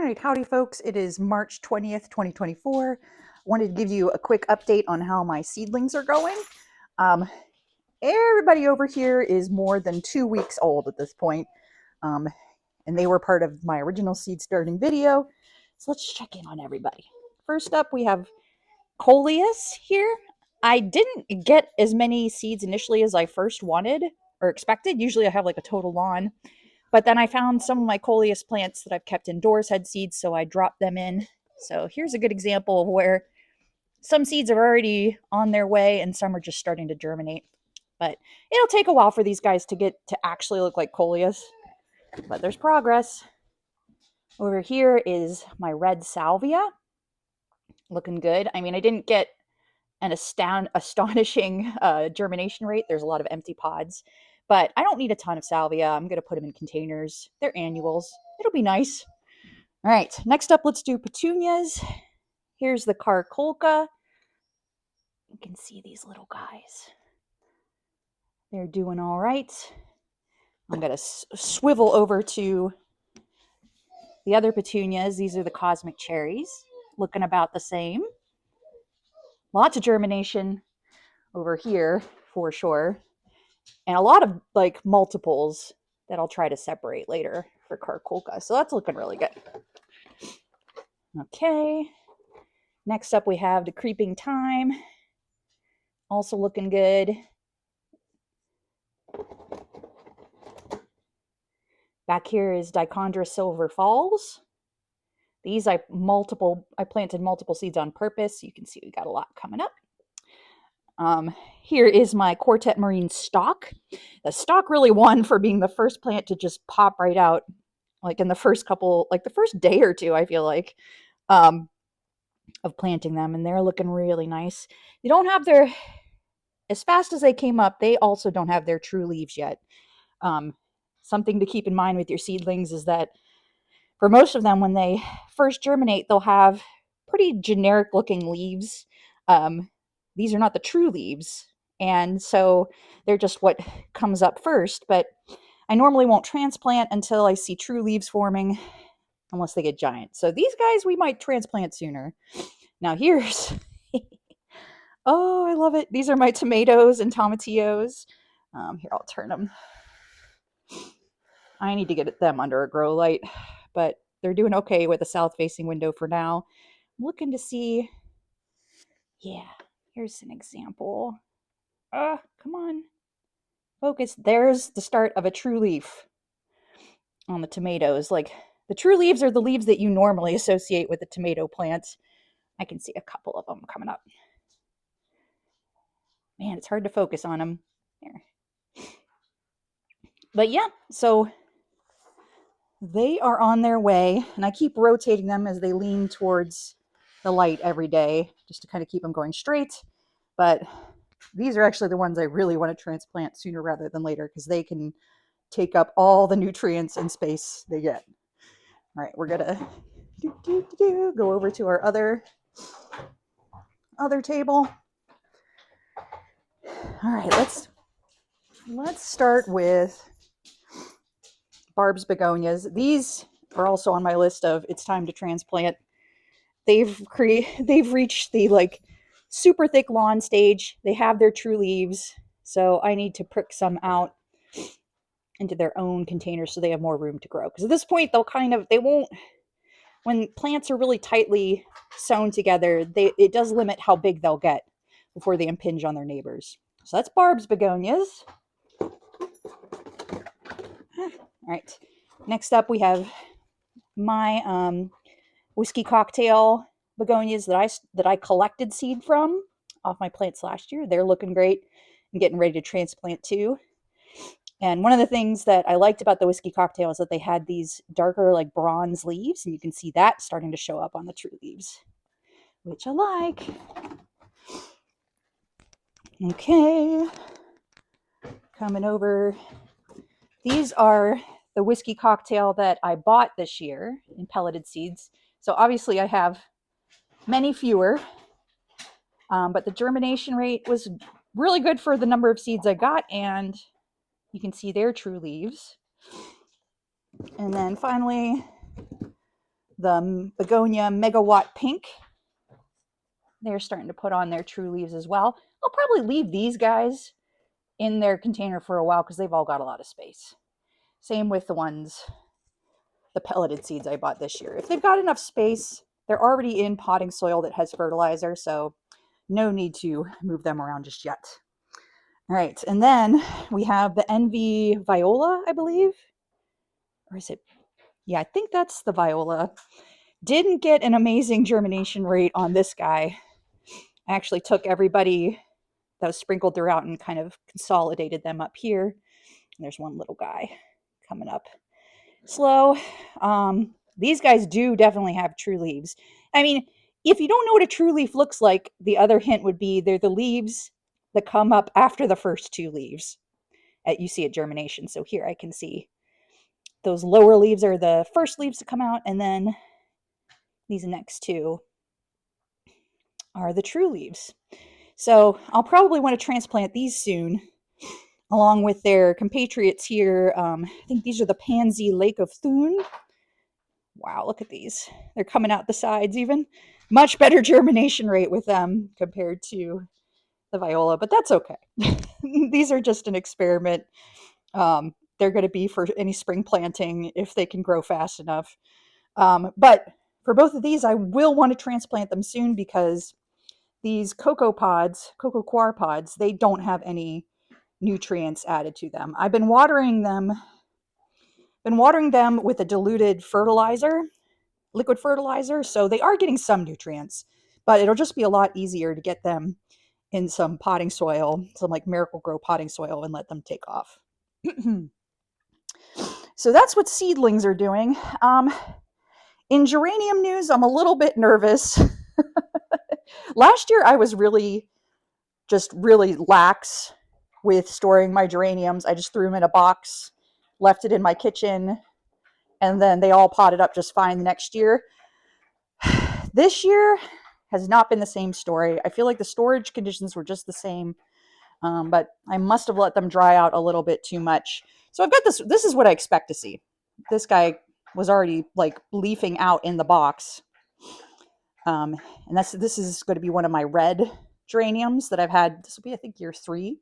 right, howdy folks. It is March 20th, 2024. Wanted to give you a quick update on how my seedlings are going. Everybody over here is more than 2 weeks old at this point. And they were part of my original seed starting video. So let's check in on everybody. First up, we have coleus here. I didn't get as many seeds initially as I first wanted or expected. Usually I have like a total lawn. But then I found some of my coleus plants that I've kept indoors had seeds, so I dropped them in. So here's a good example of where some seeds are already on their way and some are just starting to germinate. But it'll take a while for these guys to get to actually look like coleus. But there's progress. Over here is my red salvia. Looking good. I mean, I didn't get an astonishing germination rate. There's a lot of empty pods. But I don't need a ton of salvia. I'm going to put them in containers. They're annuals. It'll be nice. All right, next up, let's do petunias. Here's the coir. You can see these little guys. They're doing all right. I'm going to swivel over to the other petunias. These are the cosmic cherries. Looking about the same. Lots of germination over here for sure. And a lot of like multiples that I'll try to separate later for coir. So that's looking really good. Okay. Next up we have the creeping thyme. Also looking good. Back here is dichondra silver falls. These I planted multiple seeds on purpose. You can see we got a lot coming up. Here is my quartet marine stalk. The stalk really won for being the first plant to just pop right out, like in the first couple, like the first day or two, I feel like, of planting them, and they're looking really nice. They don't have their, as fast as they came up, they also don't have their true leaves yet. Something to keep in mind with your seedlings is that for most of them, when they first germinate, they'll have pretty generic looking leaves. These are not the true leaves, and so they're just what comes up first. But I normally won't transplant until I see true leaves forming, unless they get giant. So these guys we might transplant sooner. Now here's, oh, I love it. These are my tomatoes and tomatillos. Here, I'll turn them. I need to get them under a grow light, but they're doing okay with a south-facing window for now. I'm looking to see, yeah, here's an example. Come on. Focus. There's the start of a true leaf on the tomatoes. Like, the true leaves are the leaves that you normally associate with the tomato plant. I can see a couple of them coming up. Man, it's hard to focus on them. There. But yeah, so they are on their way, and I keep rotating them as they lean towards the light every day, just to kind of keep them going straight. But these are actually the ones I really want to transplant sooner rather than later, because they can take up all the nutrients and space they get. All right, we're gonna go over to our other table. All right, let's start with Barb's begonias. These are also on my list of it's time to transplant. They've reached the like super thick lawn stage. They have their true leaves, so I need to prick some out into their own containers so they have more room to grow. Because at this point, they won't. When plants are really tightly sewn together, it does limit how big they'll get before they impinge on their neighbors. So that's Barb's begonias. All right. Next up, we have my whiskey cocktail begonias that I collected seed from off my plants last year. They're looking great and getting ready to transplant too. And one of the things that I liked about the whiskey cocktail is that they had these darker, like bronze leaves, and you can see that starting to show up on the true leaves, which I like. Okay. Coming over. These are the whiskey cocktail that I bought this year in pelleted seeds. So obviously I have many fewer, but the germination rate was really good for the number of seeds I got, and you can see their true leaves. And then finally, the begonia megawatt pink. They're starting to put on their true leaves as well. I'll probably leave these guys in their container for a while because they've all got a lot of space. Same with the ones, the pelleted seeds I bought this year. If they've got enough space, they're already in potting soil that has fertilizer, so no need to move them around just yet. All right, and then we have the Envy Viola, I believe. Or is it? Yeah, I think that's the Viola. Didn't get an amazing germination rate on this guy. I actually took everybody that was sprinkled throughout and kind of consolidated them up here. And there's one little guy coming up slow. These guys do definitely have true leaves. I mean, if you don't know what a true leaf looks like, the other hint would be they're the leaves that come up after the first two leaves you see at germination. So here I can see those lower leaves are the first leaves to come out, and then these next two are the true leaves. So I'll probably want to transplant these soon, along with their compatriots here. I think these are the Pansy Lake of Thun. Wow, look at these. They're coming out the sides even. Much better germination rate with them compared to the Viola, but that's okay. These are just an experiment. They're going to be for any spring planting if they can grow fast enough. But for both of these, I will want to transplant them soon because these cocoa pods, coco coir pods, they don't have any nutrients added to them. I've been watering them with a diluted fertilizer, liquid fertilizer, so they are getting some nutrients, but it'll just be a lot easier to get them in some potting soil, some like Miracle Grow potting soil, and let them take off. So that's what seedlings are doing. In geranium news, I'm a little bit nervous. Last year, I was really lax with storing my geraniums. I just threw them in a box, left it in my kitchen, and then they all potted up just fine the next year. This year has not been the same story. I feel like the storage conditions were just the same, but I must have let them dry out a little bit too much. So I've got this. This is what I expect to see. This guy was already like leafing out in the box. And this is going to be one of my red geraniums that I've had. This will be, I think, year 3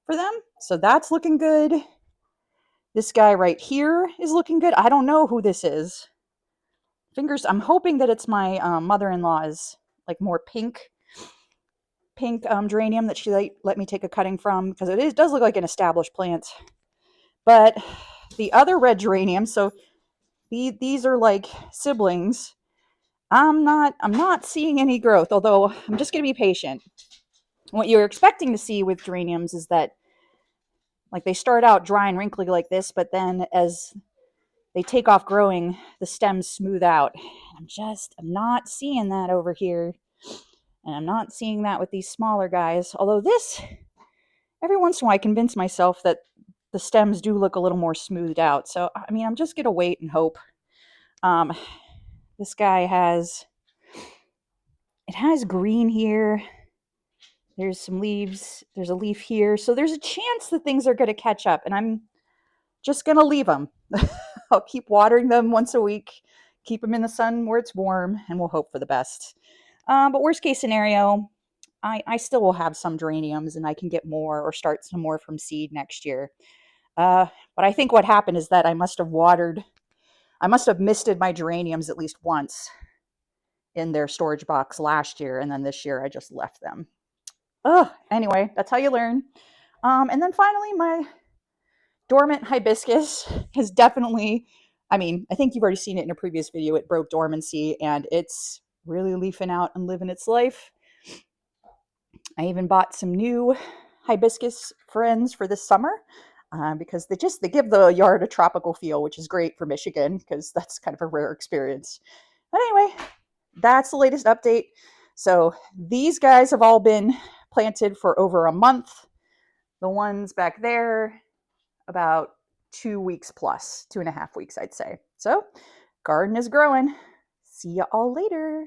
for them. So that's looking good. This guy right here is looking good. I don't know who this is. Fingers, I'm hoping that it's my mother-in-law's like more pink geranium that she let me take a cutting from, because it does look like an established plant. But the other red geranium, so these are like siblings. I'm not seeing any growth, although I'm just going to be patient. What you're expecting to see with geraniums is that like they start out dry and wrinkly like this, but then as they take off growing, the stems smooth out. I'm not seeing that over here. And I'm not seeing that with these smaller guys. Although this, every once in a while I convince myself that the stems do look a little more smoothed out. So, I mean, I'm just going to wait and hope. This guy has green here. There's some leaves. There's a leaf here. So there's a chance that things are going to catch up. And I'm just going to leave them. I'll keep watering them once a week. Keep them in the sun where it's warm. And we'll hope for the best. But worst case scenario, I still will have some geraniums. And I can get more or start some more from seed next year. But I think what happened is that I must have misted my geraniums at least once in their storage box last year. And then this year I just left them. Anyway, that's how you learn. And then finally, my dormant hibiscus has definitely, I think you've already seen it in a previous video. It broke dormancy and it's really leafing out and living its life. I even bought some new hibiscus friends for this summer because they give the yard a tropical feel, which is great for Michigan because that's kind of a rare experience. But anyway, that's the latest update. So these guys have all been planted for over a month. The ones back there, about 2 weeks plus, 2.5 weeks, I'd say. So garden is growing. See ya all later.